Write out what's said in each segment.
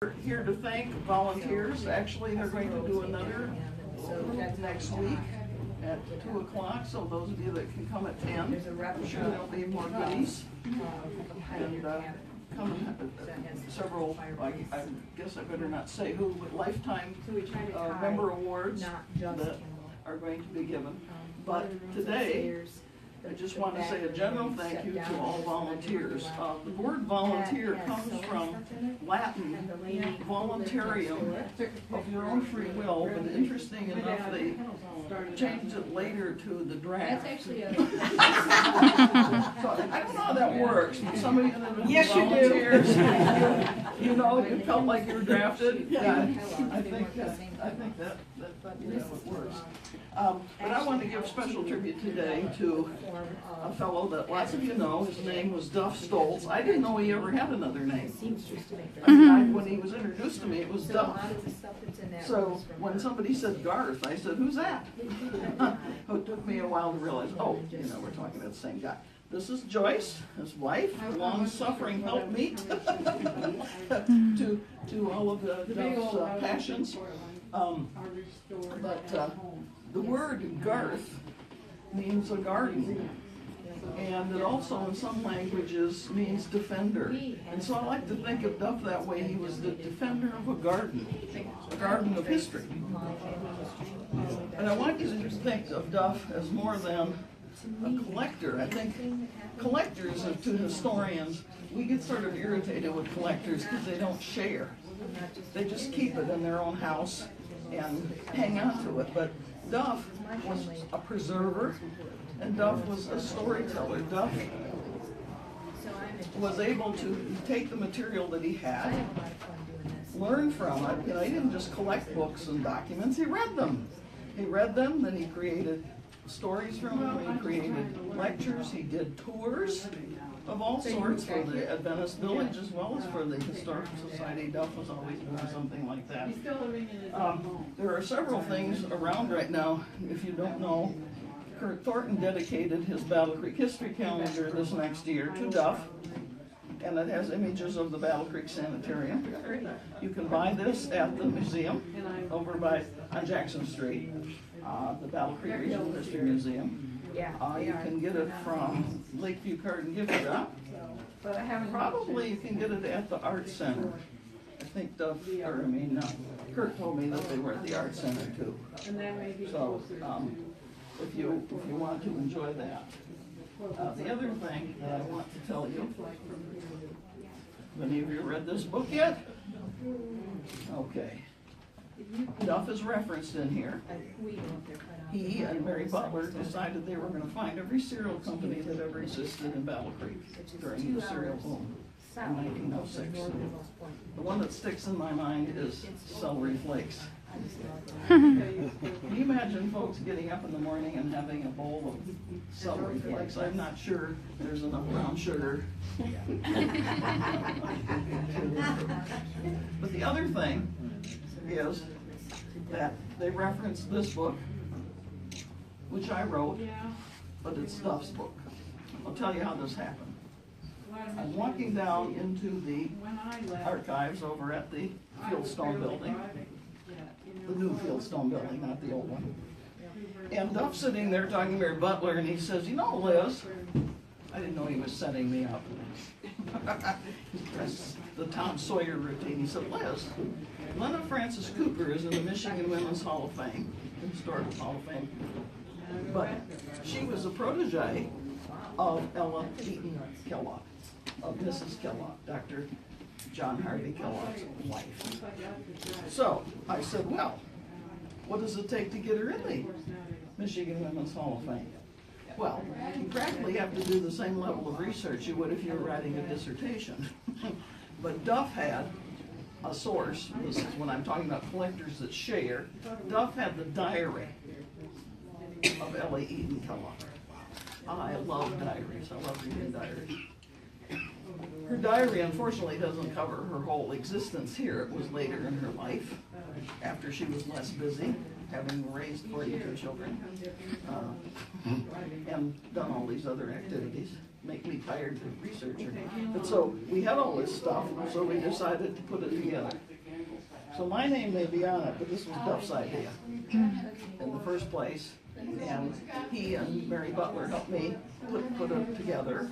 We're here to thank volunteers. Actually, they're going to do another next week at 2 o'clock, so those of you that can come at 10, I'm sure there'll be more goodies. And come several, I guess I better not say who, but lifetime member awards that are going to be given. But today, I just want to say a general thank you to all volunteers. The word volunteer comes from Latin, voluntarium, of your own free will, but interesting enough, they changed it later to the draft. That's actually a... So I don't know how that works, but some of you that have been volunteers, you know, you felt like you were drafted. Yeah, I think that it works. But I want to give special tribute today to a fellow that lots of you know. His name was Duff Stolz. I didn't know he ever had another name. When he was introduced to me, it was Duff. So when somebody said Garth, I said, "Who's that?" It took me a while to realize, oh, you know, we're talking about the same guy. This is Joyce, his wife, long-suffering helpmeet to all of Duff's passions. The word Garth means a garden, and it also in some languages means defender. And so I like to think of Duff that way. He was the defender of a garden of history. And I want you to think of Duff as more than a collector. I think collectors, to historians, we get sort of irritated with collectors because they don't share. They just keep it in their own house and hang on to it. But Duff was a preserver, and Duff was a storyteller. Duff was able to take the material that he had, learn from it. You know, he didn't just collect books and documents, he read them. He read them, then he created stories from them, he created lectures, he did tours of all sorts for the Adventist Village as well as for the Historical Society. Duff was always doing something like that. There are several things around right now. If you don't know, Kurt Thornton dedicated his Battle Creek History Calendar this next year to Duff, and it has images of the Battle Creek Sanitarium. You can buy this at the museum over on Jackson Street, the Battle Creek Regional History Museum. You can get it from Lakeview Card and Gift Shop. Probably you can get it at the Art Center. I think Kurt told me that they were at the Art Center too. So if you want to enjoy that. The other thing that I want to tell you, have any of you read this book yet? Okay. Duff is referenced in here. He and Mary Butler decided they were going to find every cereal company that ever existed in Battle Creek during the cereal boom in 1906. The one that sticks in my mind is celery flakes. Can you imagine folks getting up in the morning and having a bowl of celery flakes? I'm not sure there's enough brown sugar. But the other thing is that they reference this book, which I wrote, but it's Duff's book. I'll tell you how this happened. I'm walking down into the archives over at the Fieldstone building, the new Fieldstone building, not the old one. And Duff's sitting there talking to Mary Butler, and he says, "You know, Liz," I didn't know he was setting me up. That's the Tom Sawyer routine. He said, "Liz, Lena Francis Cooper is in the Michigan Women's Hall of Fame, Historical Hall of Fame, but she was a protege of Ella Eaton Kellogg, of Mrs. Kellogg, Dr. John Harvey Kellogg's wife." So I said, "Well, what does it take to get her in the Michigan Women's Hall of Fame?" Well, you practically have to do the same level of research you would if you were writing a dissertation. But Duff had a source. This is when I'm talking about collectors that share. Duff had the diary of Ella Eaton Kellogg. I love diaries. I love reading diaries. Her diary, unfortunately, doesn't cover her whole existence here. It was later in her life, after she was less busy, having raised 42 children, and done all these other activities. Make me tired to research her. But so we had all this stuff, so we decided to put it together. So my name may be on it, but this was Duff's idea in the first place. And he and Mary Butler helped me put it together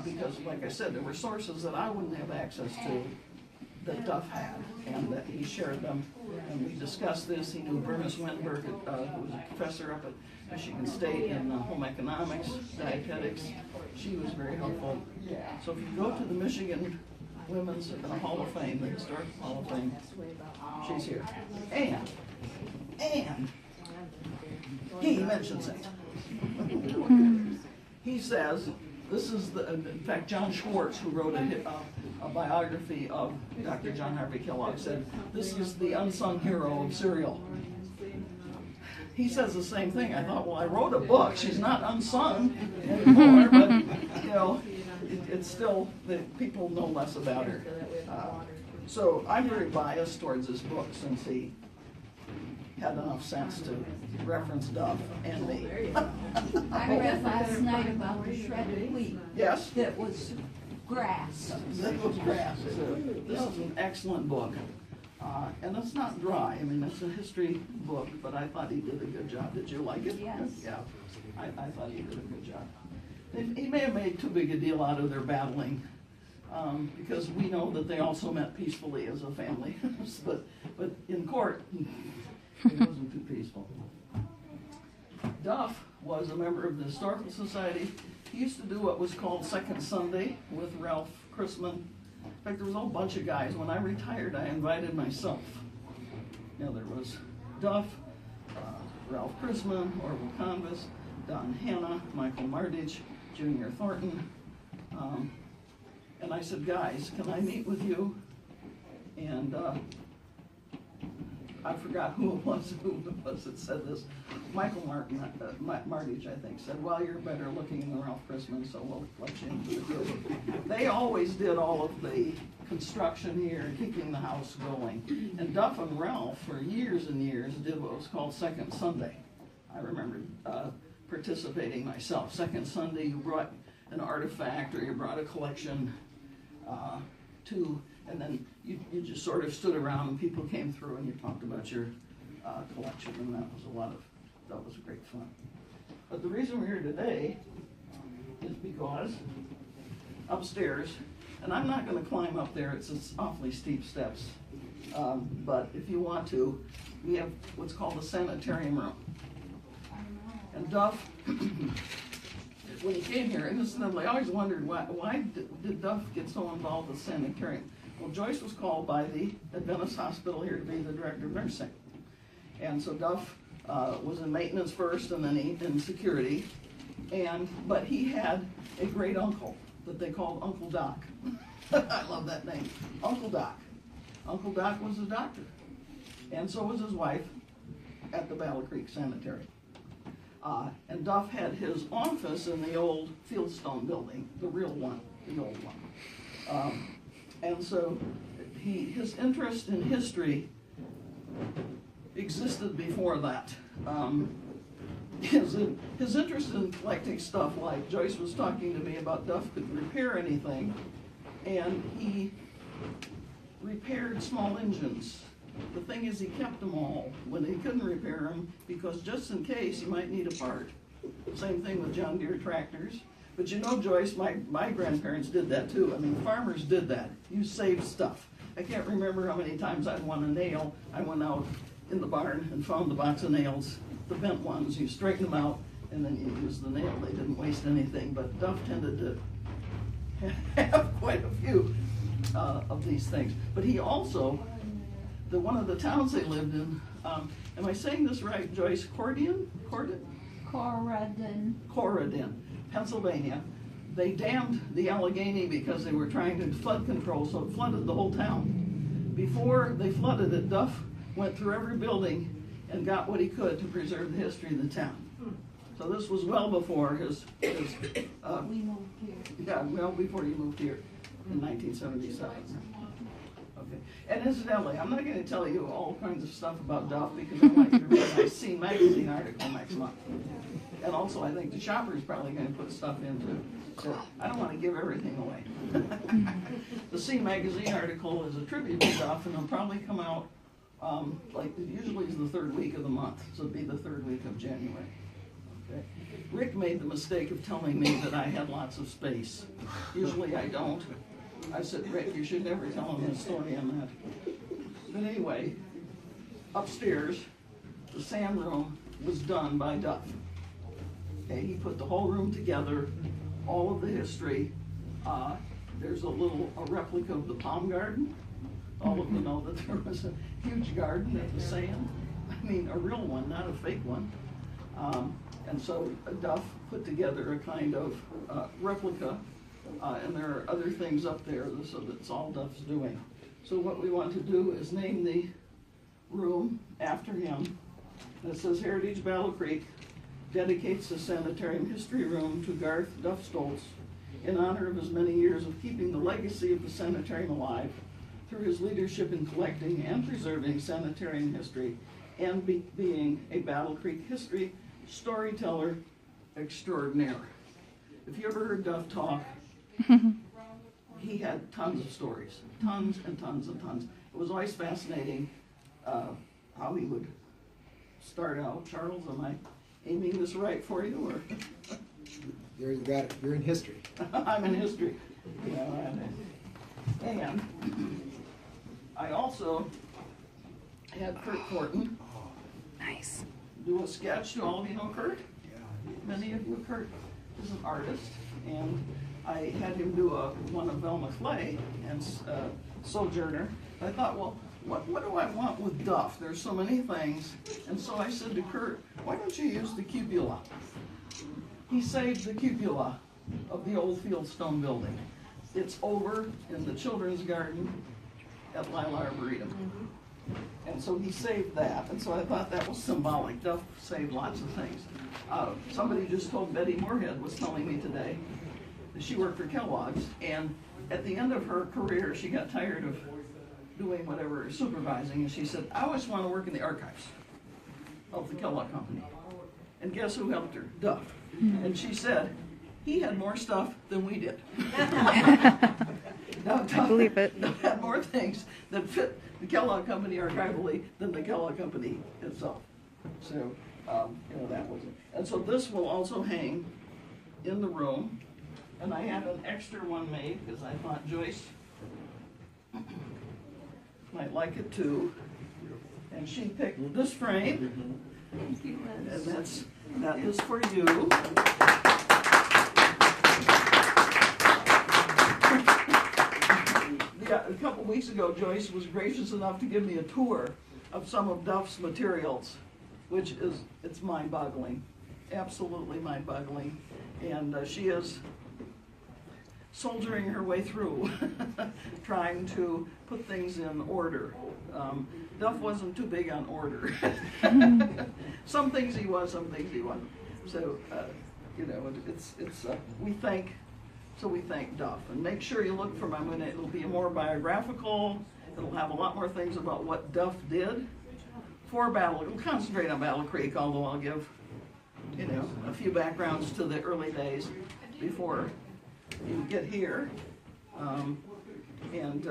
because, like I said, there were sources that I wouldn't have access to that Duff had, and that he shared them. And we discussed this. He knew Bernice Wittenberg, who was a professor up at Michigan State in home economics, dietetics. She was very helpful. So if you go to the Michigan Women's Hall of Fame, the Historic Hall of Fame, she's here. And he mentions it. He says, this is in fact, John Schwartz, who wrote a biography of Dr. John Harvey Kellogg, said, this is the unsung hero of cereal. He says the same thing. I thought, well, I wrote a book. She's not unsung anymore, but, you know, it's still, people know less about her. So I'm very biased towards this book since he had enough sense to reference Duff and me. I read last night about the shredded wheat. Yes? That was grass. That was grass. This is an excellent book. And it's not dry. I mean, it's a history book, but I thought he did a good job. Did you like it? Yes. Yeah. I thought he did a good job. He may have made too big a deal out of their battling, because we know that they also met peacefully as a family. but in court, it wasn't too peaceful. Duff was a member of the Historical Society. He used to do what was called Second Sunday with Ralph Chrisman. In fact, there was a whole bunch of guys. When I retired, I invited myself. You know, there was Duff, Ralph Chrisman, Orville Convis, Don Hanna, Michael Mardich, Junior Thornton. And I said, guys, can I meet with you? And I forgot who it was that said this. Michael Mardich, I think, said, well, you're better looking than Ralph Chrisman, so we'll let you into the group. They always did all of the construction here and keeping the house going. And Duff and Ralph, for years and years, did what was called Second Sunday. I remember participating myself. Second Sunday, you brought an artifact or you brought a collection and then you just sort of stood around and people came through and you talked about your collection, and that was great fun. But the reason we're here today is because upstairs, and I'm not going to climb up there, it's awfully steep steps, but if you want to, we have what's called the sanitarium room. And Duff, when he came here, incidentally, I always wondered why did Duff get so involved with sanitarium? Well, Joyce was called by the Adventist Hospital here to be the director of nursing. And so Duff was in maintenance first and then in security. But he had a great uncle that they called Uncle Doc. I love that name, Uncle Doc. Uncle Doc was a doctor. And so was his wife at the Battle Creek Sanitarium. And Duff had his office in the old Fieldstone building, the real one, the old one. And so his interest in history existed before that. His interest in collecting stuff, like Joyce was talking to me about, Duff could repair anything, and he repaired small engines. The thing is, he kept them all when he couldn't repair them, because just in case, he might need a part. Same thing with John Deere tractors. But you know, Joyce, my grandparents did that too. I mean, farmers did that. You saved stuff. I can't remember how many times I'd won a nail. I went out in the barn and found the box of nails, the bent ones. You straighten them out, and then you use the nail. They didn't waste anything. But Duff tended to have quite a few of these things. But he also, one of the towns they lived in, am I saying this right, Joyce? Corydon, Pennsylvania. They dammed the Allegheny because they were trying to flood control, so it flooded the whole town. Before they flooded it, Duff went through every building and got what he could to preserve the history of the town. So this was well before his We moved here. yeah, well before you moved here in 1977. Okay. And incidentally, I'm not going to tell you all kinds of stuff about Duff because I want you to read my Scene magazine article next month. And also, I think the shopper's probably going to put stuff in too. So I don't want to give everything away. The Scene magazine article is a tribute to Duff, and it'll probably come out like usually is the third week of the month, so it'd be the third week of January. Okay. Rick made the mistake of telling me that I had lots of space. Usually I don't. I said, Rick, you should never tell him the story on that. But anyway, upstairs, the sand room was done by Duff. Okay, he put the whole room together, all of the history. There's a replica of the palm garden. All of you know that there was a huge garden at the sand. I mean, a real one, not a fake one. And so Duff put together a kind of replica, and there are other things up there, so that's all Duff's doing. So what we want to do is name the room after him. And it says Heritage Battle Creek dedicates the sanitarium history room to Garth Duff Stoltz in honor of his many years of keeping the legacy of the sanitarium alive through his leadership in collecting and preserving sanitarium history and being a Battle Creek history storyteller extraordinaire. If you ever heard Duff talk, he had tons of stories, tons and tons and tons. It was always fascinating how he would start out. Charles, am I aiming this right for you, or? You got it. You're in history. I'm in history. And I also had Kurt Fortin Nice. do a sketch. Do all of you know Kurt? Many of you. Kurt is an artist, and I had him do one of Velma Clay and Sojourner. I thought, well, what do I want with Duff? There's so many things. And so I said to Kurt, why don't you use the cupola? He saved the cupola of the old Fieldstone building. It's over in the children's garden at Lila Arboretum. And so he saved that, and so I thought that was symbolic. Duff saved lots of things. Somebody just told Betty Moorhead was telling me today that she worked for Kellogg's, and at the end of her career, she got tired of doing whatever supervising, and she said, I always want to work in the archives of the Kellogg Company. And guess who helped her? Duff. And she said, he had more stuff than we did. I believe it. Duff had more things that fit the Kellogg Company archivally than the Kellogg Company itself. So, that was it. And so this will also hang in the room. And I had an extra one made because I thought Joyce might like it too. And she picked this frame. Thank you, Liz. And that is for you. Yeah, a couple weeks ago, Joyce was gracious enough to give me a tour of some of Duff's materials, which it's mind-boggling, absolutely mind-boggling. And she is soldiering her way through, trying to put things in order. Duff wasn't too big on order. Some things he was, some things he wasn't. So, we thank Duff. And make sure you look for my it'll be more biographical. It'll have a lot more things about what Duff did for Battle. It'll concentrate on Battle Creek, although I'll give, a few backgrounds to the early days before you get here. And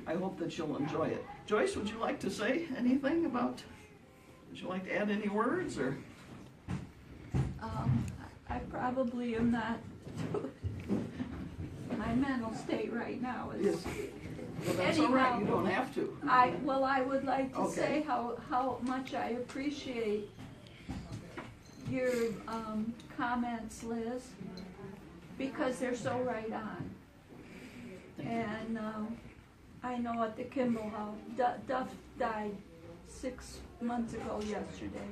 I hope that you'll enjoy it. Joyce, would you like to say anything would you like to add any words, or? I probably am not, my mental state right now is. Yes. Well, that's all right, you don't have to. I would like to Okay. say how much I appreciate your comments, Liz, because they're so right on. And I know at the Kimball house, Duff died 6 months ago yesterday.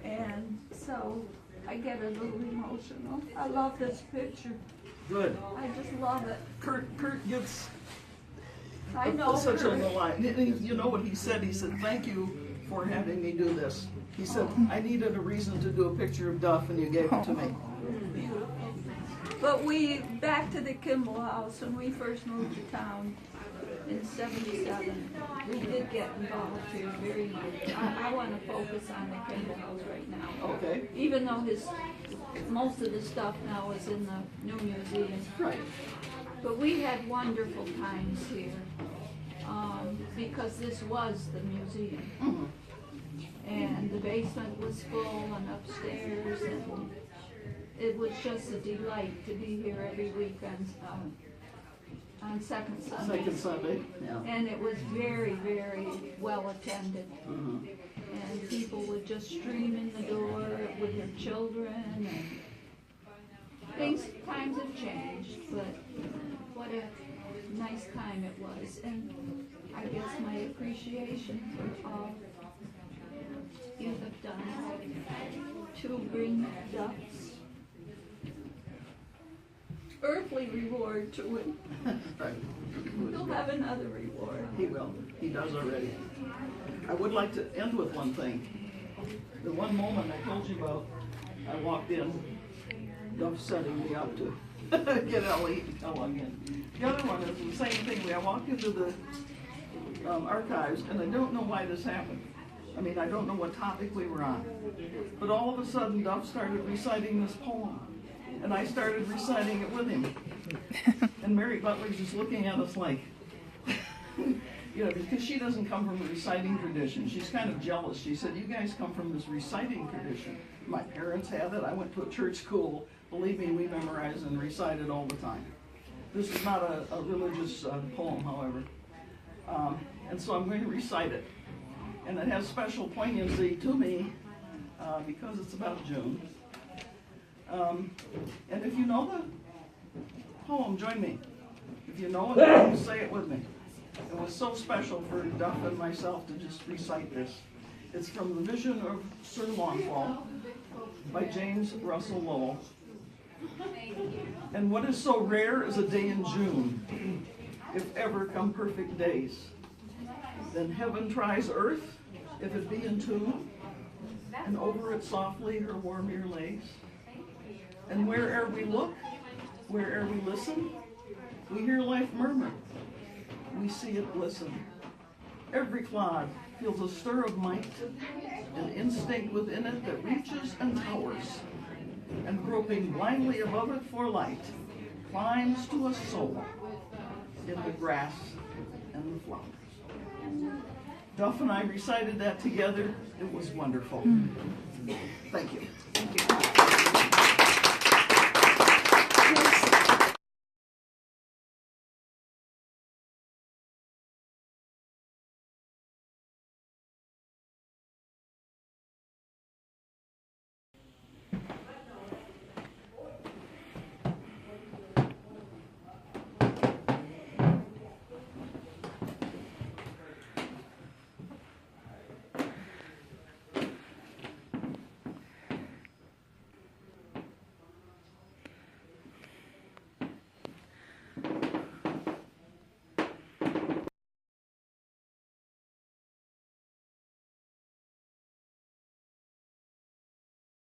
And so I get a little emotional. I love this picture. Good. I just love it. Kurt gets I know such a her. line. You know what he said? He said, thank you for having me do this. He said, I needed a reason to do a picture of Duff, and you gave it to me. Beautiful. But back to the Kimball house, when we first moved to town in '77, we did get involved here very much. I want to focus on the Kimball house right now. Okay. Even though most of the stuff now is in the new museum. Right. But we had wonderful times here. because this was the museum. Mhm. And the basement was full and upstairs, and it was just a delight to be here every weekend, on second Sunday. Second Sunday, yeah. And it was very, very well attended. Mhm. And people would just stream in the door with their children, and times have changed, but what a nice time it was. And I guess my appreciation for all you have done to bring Duff's earthly reward to it. Right. He'll have another reward. He will. He does already. I would like to end with one thing. The one moment I told you about, I walked in, Duff setting me up to get Ellie to come again. The other one is the same thing. I walked into the archives, and I don't know why this happened. I mean, I don't know what topic we were on. But all of a sudden, Duff started reciting this poem. And I started reciting it with him. And Mary Butler's just looking at us like, you know, because she doesn't come from a reciting tradition. She's kind of jealous. She said, you guys come from this reciting tradition. My parents had it. I went to a church school. Believe me, we memorized and recited all the time. This is not a religious poem, however. And so I'm going to recite it. And it has special poignancy to me because it's about June. And if you know the poem, join me. If you know it, say it with me. It was so special for Duff and myself to just recite this. It's from The Vision of Sir Launfal by James Russell Lowell. And what is so rare as a day in June, if ever come perfect days? Then heaven tries earth, if it be in tune, and over it softly her warm ear lays. And where'er we look, where'er we listen, we hear life murmur, we see it glisten. Every clod feels a stir of might, an instinct within it that reaches and towers, and groping blindly above it for light, climbs to a soul in the grass and the flowers. Duff and I recited that together. It was wonderful. Thank you. Thank you.